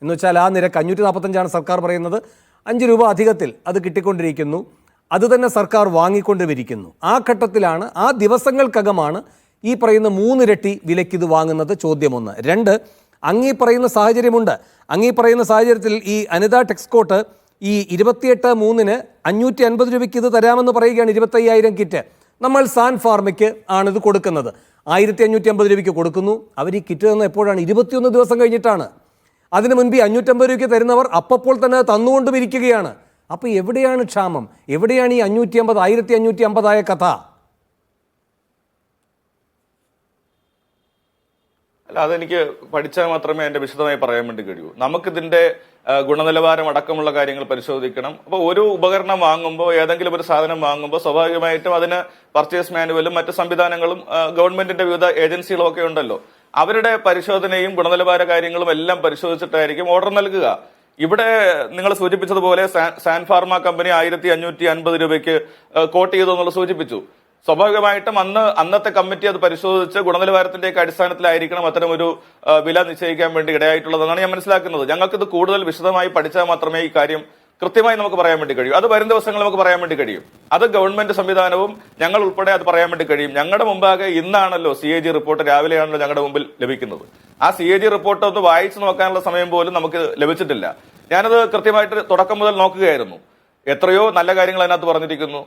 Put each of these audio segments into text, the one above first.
എന്ന് വെച്ചാൽ ആ നിരക്ക് 545 സർക്കാർ പറയുന്നത്, 5 രൂപ അധികത്തിൽ അത് കിട്ടിക്കൊണ്ടിരിക്കുന്നു. അത് തന്നെ സർക്കാർ വാങ്ങിക്കൊണ്ടിരിക്കുന്നു. ആ ഘട്ടത്തിലാണ്, ആ ദിവസങ്ങൾക്കകമാണ് ഈ പറയുന്ന 3 ഇരട്ടി വിലയ്ക്ക് ഇത് വാങ്ങുന്നത്. ചോദ്യം 1. 2, അങ്ങീ പറയുന്ന സാഹചര്യമുണ്ട്. അങ്ങീ പറയുന്ന സാഹചര്യത്തിൽ ഈ അനിത ടെക്സ്കോട്ട് ഈ 28/3 550 രൂപയ്ക്ക് ഇത് തരാമെന്ന് പറയുകയാണ്. 25,000 കിറ്റ് നമ്മൾ സാൻ ഫാർമയ്ക്ക് ആണിത് കൊടുക്കുന്നത്. 1550 രൂപയ്ക്ക് കൊടുക്കുന്നു. അവർ ഈ കിറ്റ് തന്ന എപ്പോഴാണ്? 21 ദിവസം കഴിഞ്ഞിട്ടാണ്. അതിനു മുൻപ് 550 രൂപയ്ക്ക് തരുന്നവർ അപ്പോൾ തന്നെ തന്നുകൊണ്ടും ഇരിക്കുകയാണ്. അപ്പോൾ എവിടെയാണ് ക്ഷാമം? എവിടെയാണ് ഈ 1550 ആയ കഥ? അല്ല, അതെനിക്ക് പഠിച്ചാൽ മാത്രമേ എൻ്റെ വിശദമായി പറയാൻ വേണ്ടി കഴിയൂ. നമുക്കിതിന്റെ ഗുണനിലവാരം അടക്കമുള്ള കാര്യങ്ങൾ പരിശോധിക്കണം. അപ്പോൾ ഒരു ഉപകരണം വാങ്ങുമ്പോൾ, ഏതെങ്കിലും ഒരു സാധനം വാങ്ങുമ്പോൾ സ്വാഭാവികമായിട്ടും അതിന് പർച്ചേസ് മാനുവലും മറ്റ് സംവിധാനങ്ങളും ഗവൺമെന്റിന്റെ വിവിധ ഏജൻസികളും ഒക്കെ ഉണ്ടല്ലോ. അവരുടെ പരിശോധനയും ഗുണനിലവാര കാര്യങ്ങളും എല്ലാം പരിശോധിച്ചിട്ടായിരിക്കും ഓർഡർ നൽകുക. ഇവിടെ നിങ്ങൾ സൂചിപ്പിച്ചതുപോലെ സാൻ ഫാർമ കമ്പനി 1550 രൂപയ്ക്ക് കോട്ട് ചെയ്തു എന്നുള്ളത് സൂചിപ്പിച്ചു. സ്വാഭാവികമായിട്ടും അന്നത്തെ കമ്മിറ്റി അത് പരിശോധിച്ച് ഗുണനിലവാരത്തിന്റെ അടിസ്ഥാനത്തിലായിരിക്കണം അത്തരമൊരു വില നിശ്ചയിക്കാൻ വേണ്ടി ഇടയായിട്ടുള്ളതെന്നാണ് ഞാൻ മനസ്സിലാക്കുന്നത്. ഞങ്ങൾക്കിത് കൂടുതൽ വിശദമായി പഠിച്ചാൽ മാത്രമേ ഈ കാര്യം കൃത്യമായി നമുക്ക് പറയാൻ വേണ്ടി കഴിയും. അത് വരും ദിവസങ്ങൾ നമുക്ക് പറയാൻ വേണ്ടി കഴിയും. അത് ഗവൺമെന്റ് സംവിധാനവും ഞങ്ങൾ ഉൾപ്പെടെ അത് പറയാൻ വേണ്ടി കഴിയും. ഞങ്ങളുടെ മുമ്പാകെ ഇന്നാണല്ലോ CAG റിപ്പോർട്ട്, രാവിലെയാണല്ലോ ഞങ്ങളുടെ മുമ്പിൽ ലഭിക്കുന്നത്. ആ CAG റിപ്പോർട്ട് ഒന്ന് വായിച്ചു നോക്കാനുള്ള സമയം പോലും നമുക്ക് ലഭിച്ചിട്ടില്ല. ഞാനത് കൃത്യമായിട്ട് തുടക്കം മുതൽ നോക്കുകയായിരുന്നു. എത്രയോ നല്ല കാര്യങ്ങൾ അതിനകത്ത് പറഞ്ഞിരിക്കുന്നു.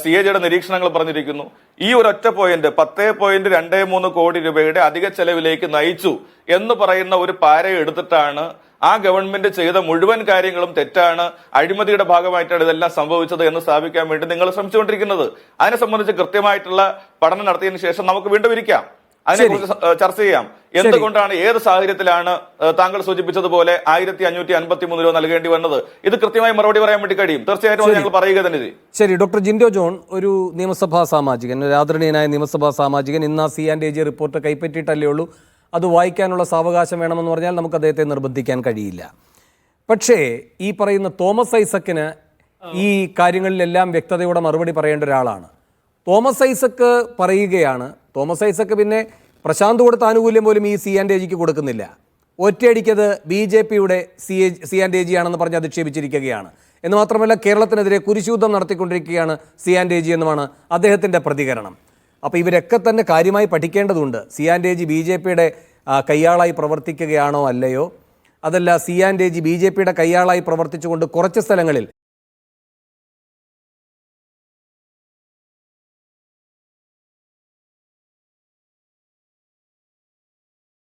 CAGയുടെ നിരീക്ഷണങ്ങൾ പറഞ്ഞിരിക്കുന്നു. ഈ ഒരൊറ്റ പോയിന്റ് 10.23 കോടി രൂപയുടെ അധിക ചെലവിലേക്ക് നയിച്ചു എന്ന് പറയുന്ന ഒരു പാര എടുത്തിട്ടാണ് ആ ഗവൺമെന്റ് ചെയ്ത മുഴുവൻ കാര്യങ്ങളും തെറ്റാണ്, അഴിമതിയുടെ ഭാഗമായിട്ടാണ് ഇതെല്ലാം സംഭവിച്ചത് എന്ന് സ്ഥാപിക്കാൻ വേണ്ടി നിങ്ങൾ ശ്രമിച്ചുകൊണ്ടിരിക്കുന്നത്. അതിനെ സംബന്ധിച്ച് കൃത്യമായിട്ടുള്ള പഠനം നടത്തിയതിനു ശേഷം നമുക്ക് വീണ്ടും ഇരിക്കാം, അതിനെക്കുറിച്ച് ചർച്ച ചെയ്യാം. എന്തുകൊണ്ടാണ്, ഏത് സാഹചര്യത്തിലാണ് താങ്കൾ സൂചിപ്പിച്ചതുപോലെ 1553 രൂപ നൽകേണ്ടി വന്നത്? ഇത് കൃത്യമായി മറുപടി പറയാൻ വേണ്ടി കഴിയും. തീർച്ചയായിട്ടും ഞങ്ങൾ പറയുക തന്നെ ചെയ്യും. ശരി, ഡോക്ടർ ജിൻഡോ ജോൺ, ഒരു നിയമസഭാ സാമാജികൻ, ഒരു ആദരണീയനായ നിയമസഭാ സാമാജികൻ, ഇന്ന് ആ C&AG റിപ്പോർട്ട് കൈപ്പറ്റിയിട്ടല്ലേ ഉള്ളൂ. അത് വായിക്കാനുള്ള സാവകാശം വേണമെന്ന് പറഞ്ഞാൽ നമുക്ക് അദ്ദേഹത്തെ നിർബന്ധിക്കാൻ കഴിയില്ല. പക്ഷേ ഈ പറയുന്ന തോമസ് ഐസക്കിന് ഈ കാര്യങ്ങളിലെല്ലാം വ്യക്തതയോടെ മറുപടി പറയേണ്ട ഒരാളാണ്. തോമസ് ഐസക്ക് പറയുകയാണ്, തോമസ് ഐസക്ക് പിന്നെ പ്രശാന്ത് കൊടുത്ത ആനുകൂല്യം പോലും ഈ C&AGക്ക് കൊടുക്കുന്നില്ല. ഒറ്റയടിക്കത് BJPയുടെ C&AG ആണെന്ന് പറഞ്ഞ് അധിക്ഷേപിച്ചിരിക്കുകയാണ്. എന്ന് മാത്രമല്ല, കേരളത്തിനെതിരെ കുരിശുയുദ്ധം നടത്തിക്കൊണ്ടിരിക്കുകയാണ് C&AG എന്നുമാണ് അദ്ദേഹത്തിൻ്റെ പ്രതികരണം. അപ്പോൾ ഇവരൊക്കെ തന്നെ കാര്യമായി പഠിക്കേണ്ടതുണ്ട്. C&AG BJPയുടെ കയ്യാളായി പ്രവർത്തിക്കുകയാണോ അല്ലയോ, അതല്ല C&AG BJPയുടെ കയ്യാളായി പ്രവർത്തിച്ചുകൊണ്ട് കുറച്ച് സ്ഥലങ്ങളിൽ